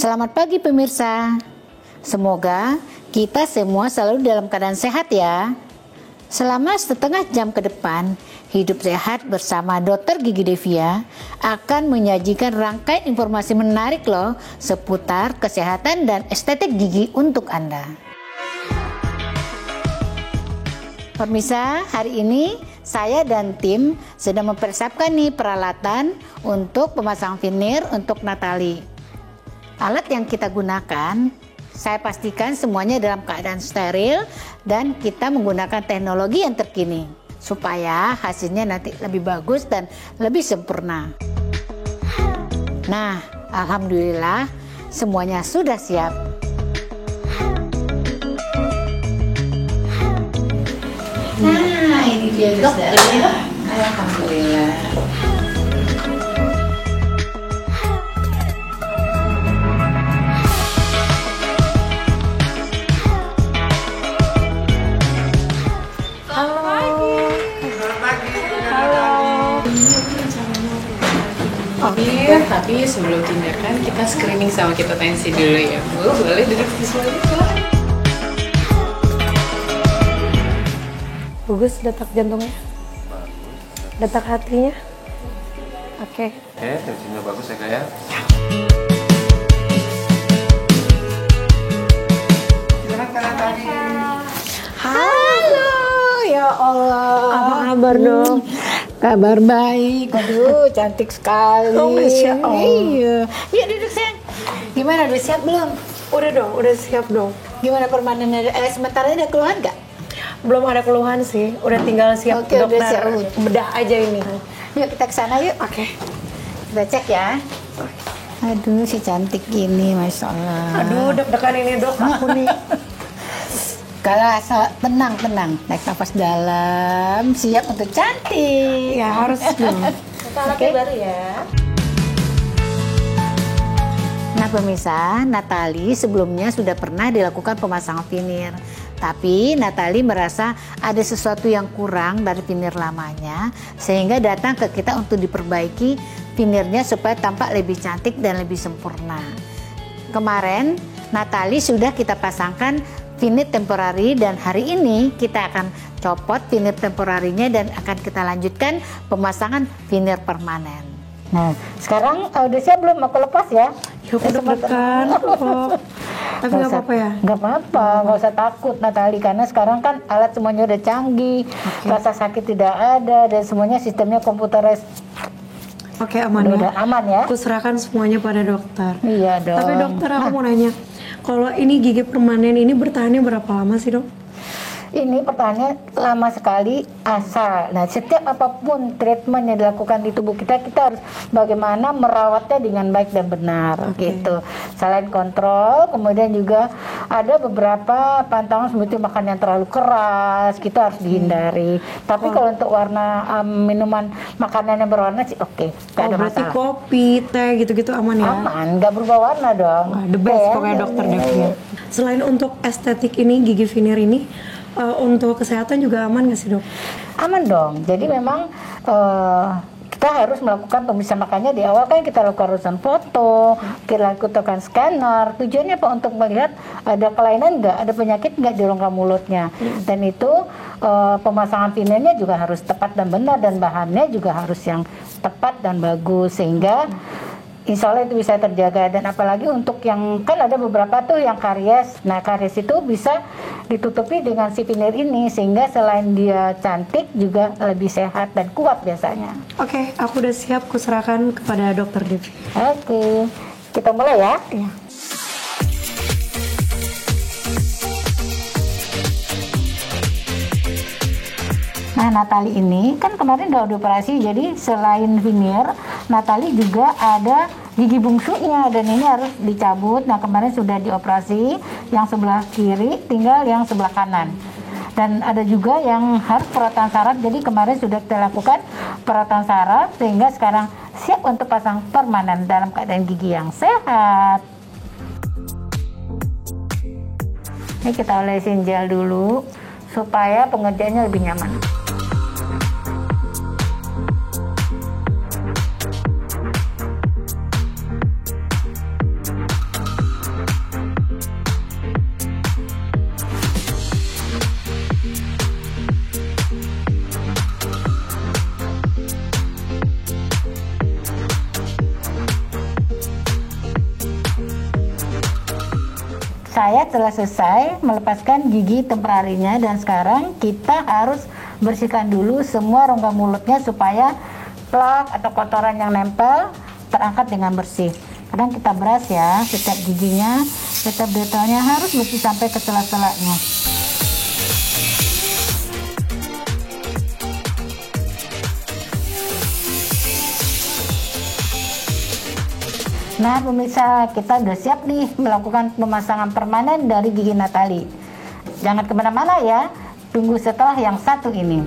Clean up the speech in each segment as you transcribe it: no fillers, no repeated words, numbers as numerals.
Selamat pagi pemirsa. Semoga kita semua selalu dalam keadaan sehat ya. Selama setengah jam ke depan, Hidup Sehat bersama Dr. Gigi Devia akan menyajikan rangkaian informasi menarik loh seputar kesehatan dan estetik gigi untuk Anda. Pemirsa, hari ini saya dan tim sedang mempersiapkan nih peralatan untuk pemasang veneer untuk Natali. Alat yang kita gunakan, saya pastikan semuanya dalam keadaan steril dan kita menggunakan teknologi yang terkini supaya hasilnya nanti lebih bagus dan lebih sempurna. Nah, alhamdulillah semuanya sudah siap. Nah, ini dia dokternya. Alhamdulillah. Tapi sebelum tindakan kita screening sama kita tensi dulu ya Bu. Boleh duduk di sini. Bagus detak jantungnya? Detak hatinya? Oke. Tensinya bagus ya Kak ya? Halo, ya Allah. Apa kabar dong? Kabar baik. Aduh, cantik sekali. Oh, Masya Allah. Iya. Yuk duduk sayang. Gimana, udah siap belum? Udah dong, udah siap dong. Gimana permanennya? Sementara ada keluhan nggak? Belum ada keluhan sih, udah tinggal siap Oke, udah dokter. siap. Bedah aja ini. Yuk kita ke sana yuk. Oke. Kita cek ya. Aduh, si cantik gini, Masya Allah. Aduh, deg-degan ini dok, aku nih. Kalau tenang, naik nafas dalam, siap untuk cantik. Ya harus dong. Oke. Baru ya. Nah pemirsa, Natali sebelumnya sudah pernah dilakukan pemasangan veneer. Tapi Natali merasa ada sesuatu yang kurang dari veneer lamanya, sehingga datang ke kita untuk diperbaiki veneernya supaya tampak lebih cantik dan lebih sempurna. Kemarin Natali sudah kita pasangkan veneer temporary dan hari ini kita akan copot veneer temporarinya dan akan kita lanjutkan pemasangan veneer permanen. Nah, sekarang udah siap belum? Aku lepas ya? Ya aku deg-degan kok. Tapi nggak apa-apa ya? Nggak apa-apa, nggak usah takut Natali, karena sekarang kan alat semuanya udah canggih, rasa sakit tidak ada dan semuanya sistemnya komputeris. Oke, aman ya? Udah aman ya? Aku serahkan semuanya pada dokter. Iya dong. Tapi dokter aku mau nanya, kalau ini gigi permanen ini bertahannya berapa lama sih dok? Ini pertanyaannya lama sekali asal. Nah, setiap apapun treatment yang dilakukan di tubuh kita, kita harus bagaimana merawatnya dengan baik dan benar, gitu. Selain kontrol, kemudian juga ada beberapa pantangan seperti makan yang terlalu keras, kita harus dihindari. Tapi kalau untuk warna minuman makanan yang berwarna sih oke, nggak ada Berarti masalah. kopi, teh gitu-gitu aman ya? Aman, nggak berubah warna dong. Wah, the best Ya, pokoknya dokter ya, Devia. ya. Selain untuk estetik ini, gigi veneer ini, untuk kesehatan juga aman nggak sih dok? Aman dong. Jadi memang kita harus melakukan pemeriksaan, makanya di awal kan kita lakukan ronsen foto, kita lakukan scanner. Tujuannya apa? Untuk melihat ada kelainan nggak, ada penyakit nggak di rongga mulutnya. Dan itu pemasangan veneernya juga harus tepat dan benar, dan bahannya juga harus yang tepat dan bagus sehingga insya Allah itu bisa terjaga. Dan apalagi untuk yang kan ada beberapa tuh yang karies. Nah, karies itu bisa ditutupi dengan si veneer ini sehingga selain dia cantik juga lebih sehat dan kuat biasanya. Oke, aku udah siap, kuserahkan kepada dokter Devia. Oke, kita mulai ya. Iya. Nah, Natali ini kan kemarin udah dioperasi, jadi selain veneer, Natali juga ada gigi bungsunya dan ini harus dicabut. Nah, kemarin sudah dioperasi yang sebelah kiri, tinggal yang sebelah kanan. Dan ada juga yang harus perawatan saraf, jadi kemarin sudah kita lakukan perawatan saraf sehingga sekarang siap untuk pasang permanen dalam keadaan gigi yang sehat. Ini kita olesin gel dulu supaya pengerjaannya lebih nyaman. saya telah selesai melepaskan gigi temporarinya, dan sekarang kita harus bersihkan dulu semua rongga mulutnya supaya plak atau kotoran yang nempel terangkat dengan bersih. Kadang kita beras ya, setiap giginya, setiap detailnya harus bersih sampai ke sela-selanya. Nah pemirsa, kita udah siap nih melakukan pemasangan permanen dari gigi Natali. Jangan kemana-mana ya, tunggu setelah yang satu ini.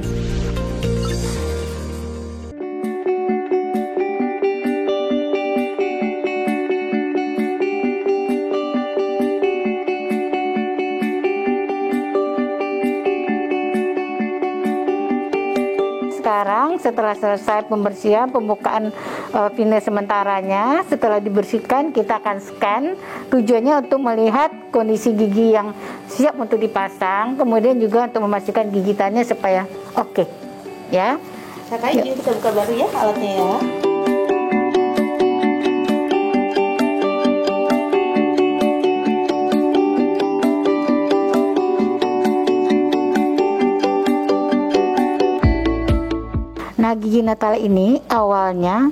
Sekarang setelah selesai pembersihan, pembukaan veneer sementaranya, setelah dibersihkan kita akan scan, tujuannya untuk melihat kondisi gigi yang siap untuk dipasang, kemudian juga untuk memastikan gigitannya supaya oke, ya. Kakak izin kita buka baru ya alatnya ya. Nah gigi Natali ini awalnya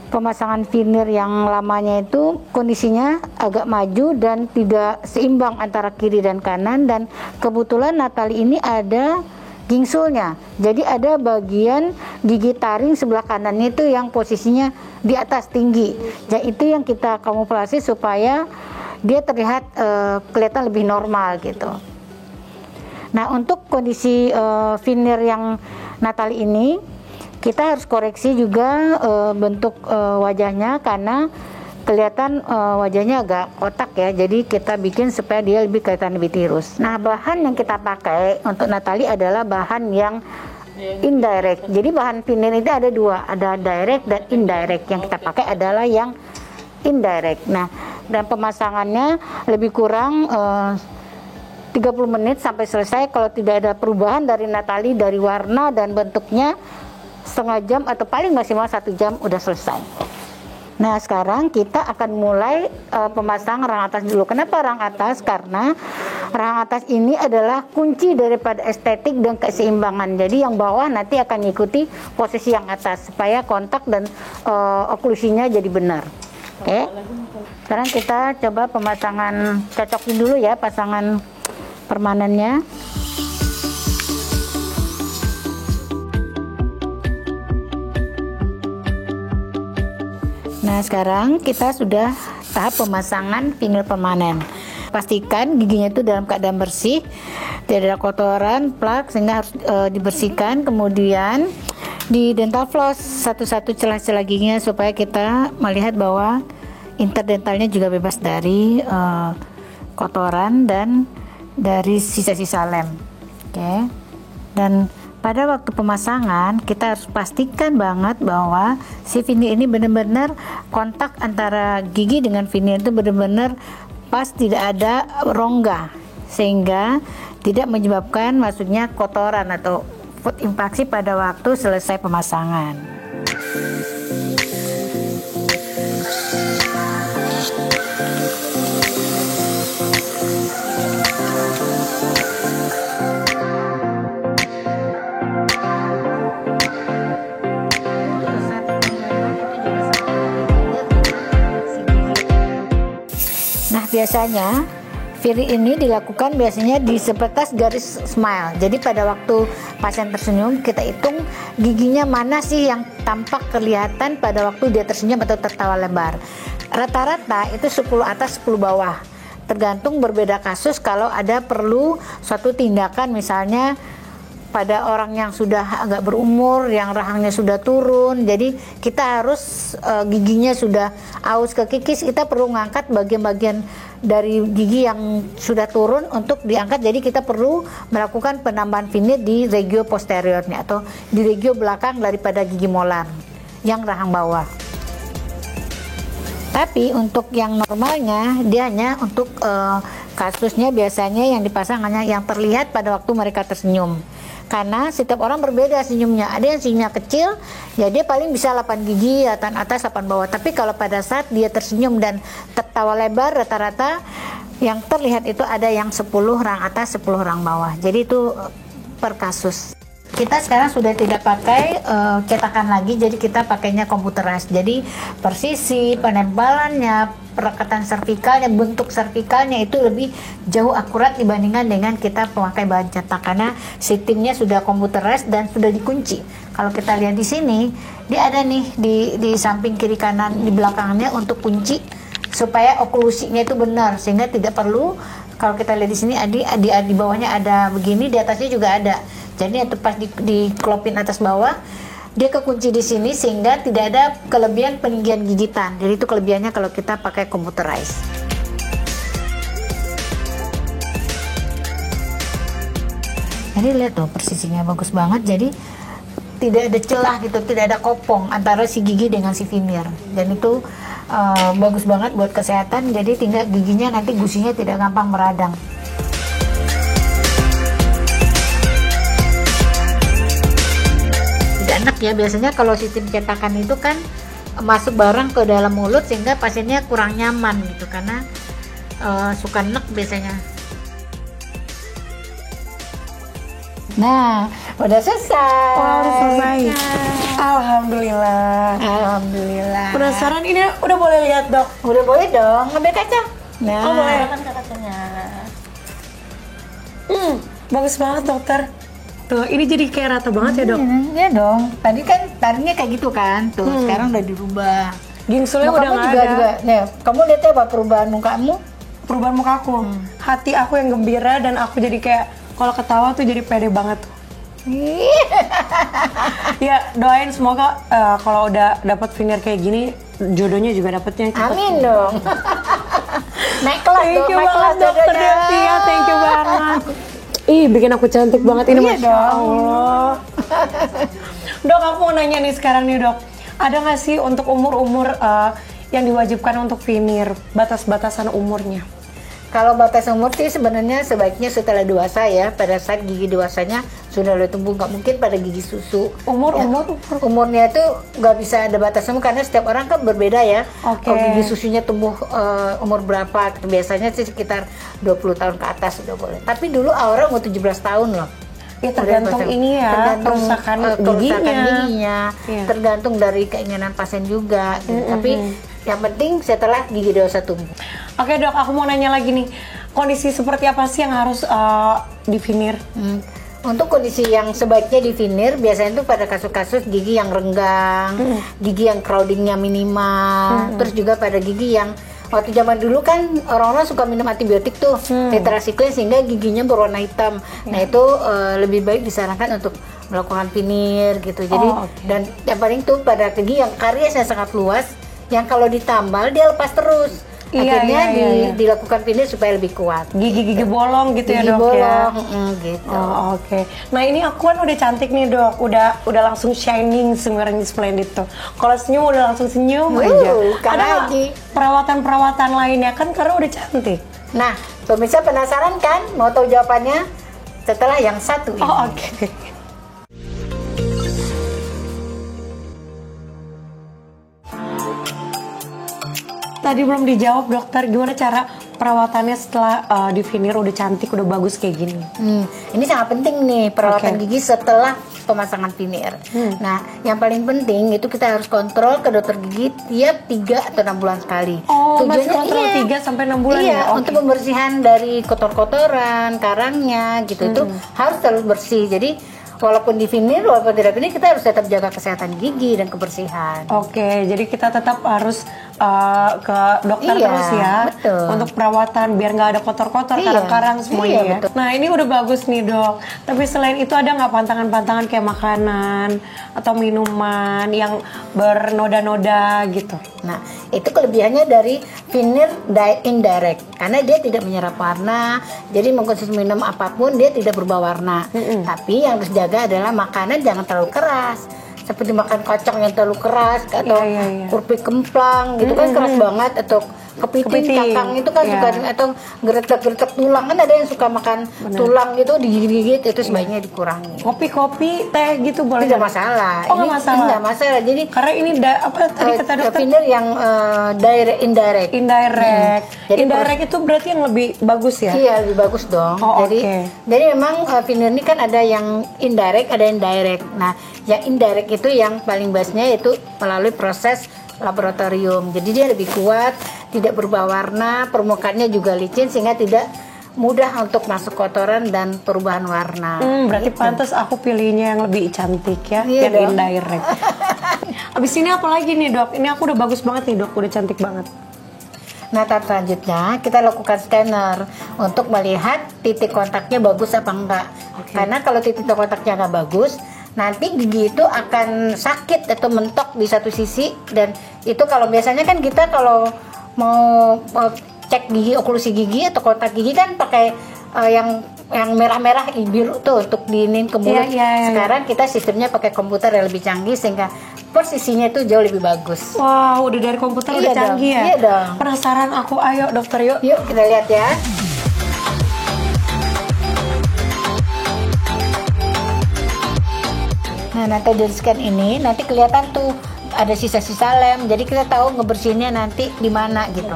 pemasangan veneer yang lamanya itu kondisinya agak maju dan tidak seimbang antara kiri dan kanan, dan kebetulan Natali ini ada gingsulnya, jadi ada bagian gigi taring sebelah kanannya itu yang posisinya di atas tinggi, dan itu yang kita kamuflase supaya dia terlihat kelihatan lebih normal gitu. Nah untuk kondisi veneer yang Natali ini kita harus koreksi juga bentuk wajahnya, karena kelihatan wajahnya agak kotak ya, jadi kita bikin supaya dia lebih kelihatan lebih tirus. Nah bahan yang kita pakai untuk Natali adalah bahan yang indirect. Jadi bahan veneer itu ada dua, ada direct dan indirect. Yang kita pakai adalah yang indirect. Nah dan pemasangannya lebih kurang 30 menit sampai selesai. Kalau tidak ada perubahan dari Natali, dari warna dan bentuknya, setengah jam atau paling maksimal 1 jam udah selesai. Nah sekarang kita akan mulai pemasangan rang atas dulu. Kenapa rang atas? Karena rang atas ini adalah kunci daripada estetik dan keseimbangan. Jadi yang bawah nanti akan mengikuti posisi yang atas supaya kontak dan oklusinya jadi benar. Oke. Sekarang kita coba pemasangan, cocokin dulu ya pasangan permanennya. Nah sekarang kita sudah tahap pemasangan veneer permanen. Pastikan giginya itu dalam keadaan bersih, tidak ada kotoran, plak, sehingga harus dibersihkan. Kemudian di dental floss satu-satu celah-celah giginya supaya kita melihat bahwa interdentalnya juga bebas dari kotoran dan dari sisa-sisa lem. Oke. Dan pada waktu pemasangan kita harus pastikan banget bahwa si veneer ini benar-benar kontak antara gigi dengan veneer itu benar-benar pas, tidak ada rongga, sehingga tidak menyebabkan maksudnya kotoran atau food infeksi pada waktu selesai pemasangan. Biasanya veneer ini dilakukan biasanya di sebatas garis smile. Jadi pada waktu pasien tersenyum kita hitung giginya mana sih yang tampak kelihatan pada waktu dia tersenyum atau tertawa lebar. Rata-rata itu 10 atas 10 bawah. Tergantung berbeda kasus kalau ada perlu suatu tindakan, misalnya pada orang yang sudah agak berumur, yang rahangnya sudah turun, jadi kita harus giginya sudah aus ke kikis, kita perlu mengangkat bagian-bagian dari gigi yang sudah turun untuk diangkat. Jadi kita perlu melakukan penambahan veneer di regio posteriornya atau di regio belakang daripada gigi molar yang rahang bawah. Tapi untuk yang normalnya dia hanya untuk kasusnya biasanya yang dipasang hanya yang terlihat pada waktu mereka tersenyum. Karena setiap orang berbeda senyumnya. Ada yang senyumnya kecil, ya dia paling bisa 8 gigi, 8 atas, 8 bawah. Tapi kalau pada saat dia tersenyum dan tertawa lebar, rata-rata yang terlihat itu ada yang 10 rang atas, 10 rang bawah. Jadi itu per kasus. Kita sekarang sudah tidak pakai cetakan lagi, jadi kita pakainya computerized. Jadi persisi, penebalannya, perekatan servikalnya, bentuk servikalnya itu lebih jauh akurat dibandingkan dengan kita memakai bahan cetak, karena sistemnya sudah computerized dan sudah dikunci. Kalau kita lihat di sini, dia ada nih di samping kiri kanan di belakangnya untuk kunci supaya oklusinya itu benar, sehingga tidak perlu. Kalau kita lihat di sini di bawahnya ada begini, di atasnya juga ada. Jadi itu pas dikelopin atas bawah, dia kekunci di sini sehingga tidak ada kelebihan peninggian gigitan. Jadi itu kelebihannya kalau kita pakai computerized. Jadi lihat tuh persisinya bagus banget. Jadi tidak ada celah gitu, tidak ada kopong antara si gigi dengan si veneer. Dan itu bagus banget buat kesehatan. Jadi tinggal giginya nanti gusinya tidak gampang meradang. Enak ya, biasanya kalau sistem cetakan itu kan masuk barang ke dalam mulut sehingga pasiennya kurang nyaman gitu, karena suka nek biasanya. Nah, udah selesai. Oh, udah selesai. Alhamdulillah. Alhamdulillah. Penasaran, ini udah boleh lihat dok? Udah boleh dong, ngambil kaca. Nah, Oh boleh. Kan kacanya. Bagus banget dokter. Tuh, ini jadi kayak rata banget ya dok. Iya dong. Tadi kan tadinya kayak gitu kan, tuh sekarang udah dirubah. Gingsulnya Muka udah kamu nggak juga, ada. juga. Nih, kamu lihat ya apa perubahan mukamu? Perubahan muka aku, hati aku yang gembira dan aku jadi kayak kalau ketawa tuh jadi pede banget tuh. Ya doain semoga kalau udah dapat veneer kayak gini jodohnya juga dapetnya cepet. Amin dong. Naik kelas Thank dong, you naik kelas banget dokter jodohnya. Devia, thank you banget. Ih, bikin aku cantik banget ini, Iya Masya dong. Allah. Dok, aku mau nanya nih sekarang nih dok, ada nggak sih untuk umur-umur yang diwajibkan untuk veneer, batas-batasan umurnya? Kalau batas umur sih sebenarnya sebaiknya setelah dewasa ya, pada saat gigi dewasanya sudah mulai tumbuh, nggak mungkin pada gigi susu. Umurnya itu nggak bisa ada batas umur karena setiap orang kan berbeda ya. Oke. Kalau gigi susunya tumbuh umur berapa? Biasanya sih sekitar 20 tahun ke atas sudah boleh. Tapi dulu Aura umur 17 tahun loh. Ya tergantung ini ya, tergantung kerusakan giginya, Iya. tergantung dari keinginan pasien juga. Gitu. Tapi yang penting setelah gigi dewasa tumbuh. Oke dok, aku mau nanya lagi nih, kondisi seperti apa sih yang harus di veneer? Untuk kondisi yang sebaiknya di veneer biasanya itu pada kasus-kasus gigi yang renggang, gigi yang crowdingnya minimal, terus juga pada gigi yang waktu zaman dulu kan orang-orang suka minum antibiotik tuh, tetracycline sehingga giginya berwarna hitam. Nah itu lebih baik disarankan untuk melakukan veneer gitu. Jadi dan yang paling tuh pada gigi yang kariesnya sangat luas, yang kalau ditambal dia lepas terus. Akhirnya dilakukan veneer supaya lebih kuat. Gigi-gigi bolong gitu ya Gigi dok bolong, ya? gitu. Oh, oke. Nah ini aku kan udah cantik nih dok, udah langsung shining semiring splendid tuh. Kalau senyum udah langsung senyum aja. Bukan Ada lagi. perawatan-perawatan lainnya kan karena udah cantik. Nah, pemirsa penasaran kan? Mau tahu jawabannya? Setelah yang satu ini. Oh oke. Tadi belum dijawab dokter, gimana cara perawatannya setelah di veneer udah cantik, udah bagus kayak gini? Ini sangat penting nih perawatan gigi setelah pemasangan veneer. Nah, yang paling penting itu kita harus kontrol ke dokter gigi tiap 3 atau 6 bulan sekali. Oh, masih kontrol 3 sampai 6 bulan iya, ya? Oke. untuk pembersihan dari kotor-kotoran, karangnya gitu itu harus selalu bersih. Jadi walaupun di veneer, walaupun tidak veneer, kita harus tetap jaga kesehatan gigi dan kebersihan. Oke, jadi kita tetap harus ke dokter Iya, terus ya, betul. untuk perawatan biar nggak ada kotor-kotor, Iya, karang-karang semuanya iya, ya. betul. Nah ini udah bagus nih dok. Tapi selain itu ada nggak pantangan-pantangan kayak makanan atau minuman yang bernoda-noda gitu? Nah, itu kelebihannya dari veneer indirect karena dia tidak menyerap warna. Jadi mengkonsumsi minum apapun dia tidak berubah warna. Tapi yang harus jaga adalah makanan jangan terlalu keras. Seperti makan kacang yang terlalu keras atau keripik kemplang gitu kan keras banget, atau kepiting, Kepiting. cakang itu kan Iya. suka atau geretak-geretak tulang, kan ada yang suka makan tulang gitu digigit-gigit, itu sebaiknya dikurangi. Kopi, teh gitu boleh? Tidak nggak? masalah. Oh, nggak masalah. Nggak masalah. Jadi Karena ini apa tadi kata dokter? thinner yang direct, indirect. Indirect. Jadi Indirect itu berarti yang lebih bagus ya? Iya, lebih bagus dong. Oh, jadi, oke. jadi memang thinner ini kan ada yang indirect, ada yang direct. Nah, yang indirect itu yang paling baiknya itu melalui proses laboratorium. Jadi dia lebih kuat, tidak berubah warna, permukaannya juga licin sehingga tidak mudah untuk masuk kotoran dan perubahan warna. Berarti pantas aku pilihnya yang lebih cantik ya, Iya yang dong. indirect. Abis ini apa lagi nih dok? Ini aku udah bagus banget nih dok, udah cantik banget. Nah, tahap selanjutnya kita lakukan scanner untuk melihat titik kontaknya bagus apa enggak. Karena kalau titik kontaknya nggak bagus, nanti gigi itu akan sakit atau mentok di satu sisi, dan itu kalau biasanya kan kita kalau mau cek gigi, oklusi gigi atau kontak gigi kan pakai yang merah-merah biru tuh untuk diinin ke mulut. Iya. Sekarang kita sistemnya pakai komputer yang lebih canggih sehingga posisinya itu jauh lebih bagus. Wow, udah dari komputer Iya udah dong, canggih ya? iya dong. Penasaran aku, ayo dokter yuk. Yuk kita lihat ya. Nah, nanti dari scan ini nanti kelihatan tuh ada sisa-sisa lem. Jadi kita tahu ngebersihinnya nanti di mana gitu.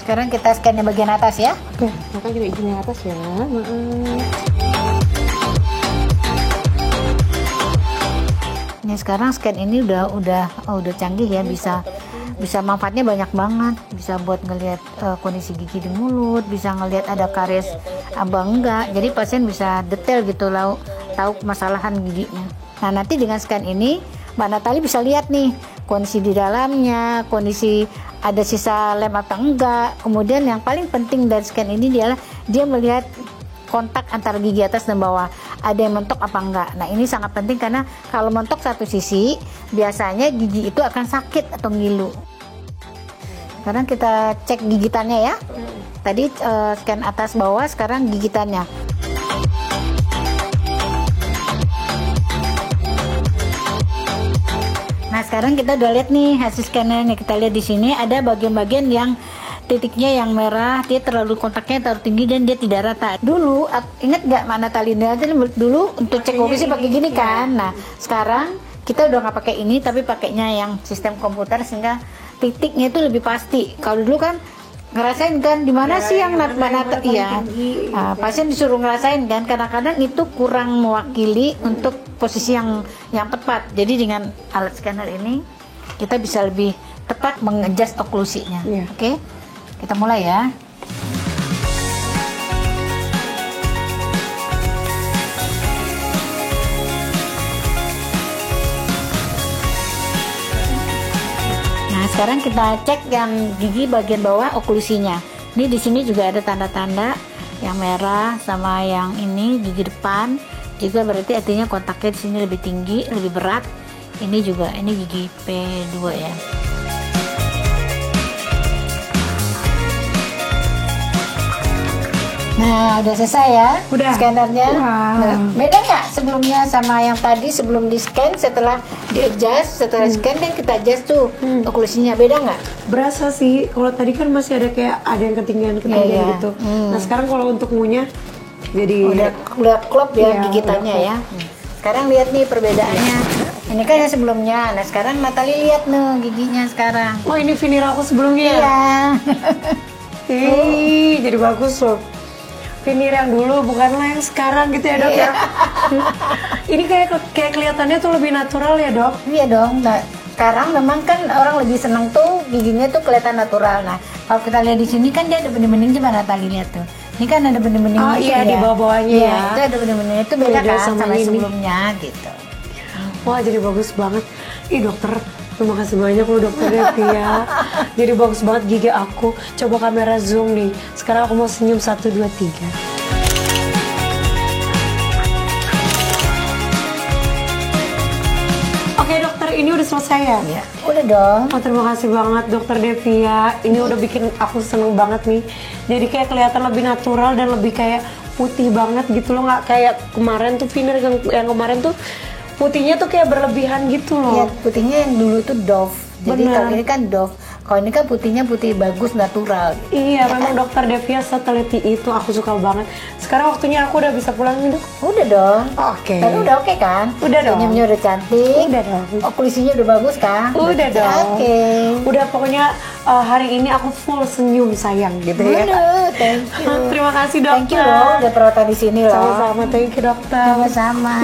Sekarang kita scan yang bagian atas ya. Oke, maka juga izin yang atas ya. Ini sekarang scan ini udah canggih ya, bisa manfaatnya banyak banget. Bisa buat ngelihat kondisi gigi di mulut, bisa ngelihat ada karies apa enggak. Jadi pasien bisa detail gitu tahu permasalahan giginya. Nah, nanti dengan scan ini Mbak Natali bisa lihat nih kondisi di dalamnya, kondisi ada sisa lem atau enggak. Kemudian yang paling penting dari scan ini adalah dia melihat kontak antara gigi atas dan bawah, ada yang mentok apa enggak. Nah, ini sangat penting karena kalau mentok satu sisi biasanya gigi itu akan sakit atau ngilu. Sekarang kita cek gigitannya ya. Tadi scan atas bawah, sekarang gigitannya. Nah, sekarang kita udah lihat nih hasil scanner nih. Kita lihat di sini ada bagian-bagian yang titiknya yang merah, dia terlalu kontaknya terlalu tinggi dan dia tidak rata. Dulu ingat nggak mana Talina dulu untuk cek kompresi pakai gini kan. Nah, sekarang kita udah nggak pakai ini tapi pakainya yang sistem komputer sehingga titiknya itu lebih pasti. Kalau dulu kan ngerasain kan di mana sih yang mana iya. Nah, pasien disuruh ngerasain kan, kadang-kadang itu kurang mewakili untuk posisi yang tepat. Jadi dengan alat scanner ini kita bisa lebih tepat mengadjust oklusinya. Iya. Oke. Kita mulai ya. Nah, sekarang kita cek yang gigi bagian bawah oklusinya. Ini di sini juga ada tanda-tanda yang merah sama yang ini gigi depan. Juga berarti artinya kontaknya di sini lebih tinggi, lebih berat. Ini juga, ini gigi P2 ya. Nah, udah selesai ya Udah. scannernya. Wow. Nah, beda nggak sebelumnya sama yang tadi sebelum di scan, setelah di adjust, setelah scan kan kita adjust tuh oklusinya, beda nggak? Berasa sih, kalau tadi kan masih ada kayak ada yang ketinggian-ketinggian Iya, iya. gitu. Nah sekarang kalau untuk ngunyah jadi Udah klop ya Iya, gigitannya udah ya. Sekarang lihat nih perbedaannya. Ini kan yang sebelumnya. Nah, sekarang Natali lihat nih giginya sekarang. oh ini veneer aku sebelumnya. Iya. Ih, jadi bagus loh. Veneer yang dulu bukanlah yang sekarang gitu ya dok ya. Ini kayak kelihatannya tuh lebih natural ya dok. Iya dong. Nah, sekarang memang kan orang lebih seneng tuh giginya tuh kelihatan natural. Nah, kalau kita lihat di sini kan dia ada bening-bening, coba Natali lihat tuh. Ini kan ada bening-bening Oh, gitu iya, ya. di bawah-bawahnya Iya, ya. itu ada bening-bening, itu beda Beda kan sama sama ini. sebelumnya gitu. Wah jadi bagus banget. Ih dokter, terima kasih banyak loh dokter Devia. Jadi bagus banget gigi aku. Coba kamera zoom nih. Sekarang aku mau senyum 1, 2, 3. Oke dokter, ini udah selesai ya? Ya, udah dong. Oh terima kasih banget dokter Devia. Ini udah bikin aku seneng banget nih. Jadi kayak kelihatan lebih natural dan lebih kayak putih banget gitu loh. Nggak kayak kemarin tuh veneer yang kemarin tuh putihnya tuh kayak berlebihan gitu Iya, loh. putihnya yang dulu itu Dove. Jadi Benar. kalau ini kan Dove. Kalau ini kan putihnya putih bagus natural. Iya, memang dokter Devia seteliti itu, aku suka banget. Sekarang waktunya aku udah bisa pulang nih, Dok. Udah dong. Oke. Tapi udah oke kan? Udah dong. Senyumnya udah cantik. Udah dong. Okulisinya udah bagus kan? Udah dong. Oke. Udah pokoknya hari ini aku full senyum sayang gitu ya. Aduh, thank you. Terima kasih dokter. Thank you loh udah perawatan di sini loh. Sama-sama, thank you dokter. Sama-sama.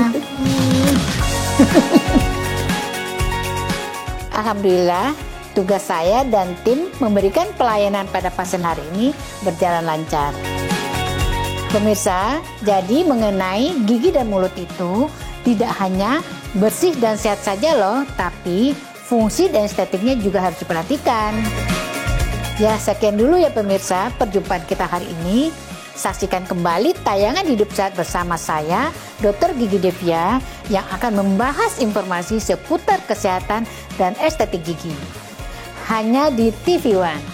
Alhamdulillah, tugas saya dan tim memberikan pelayanan pada pasien hari ini berjalan lancar. Pemirsa, jadi mengenai gigi dan mulut itu tidak hanya bersih dan sehat saja loh, tapi fungsi dan estetiknya juga harus diperhatikan. Ya, sekian dulu ya pemirsa perjumpaan kita hari ini. Saksikan kembali tayangan Hidup Sehat bersama saya, Dr. Gigi Devia, yang akan membahas informasi seputar kesehatan dan estetik gigi. Hanya di TV One.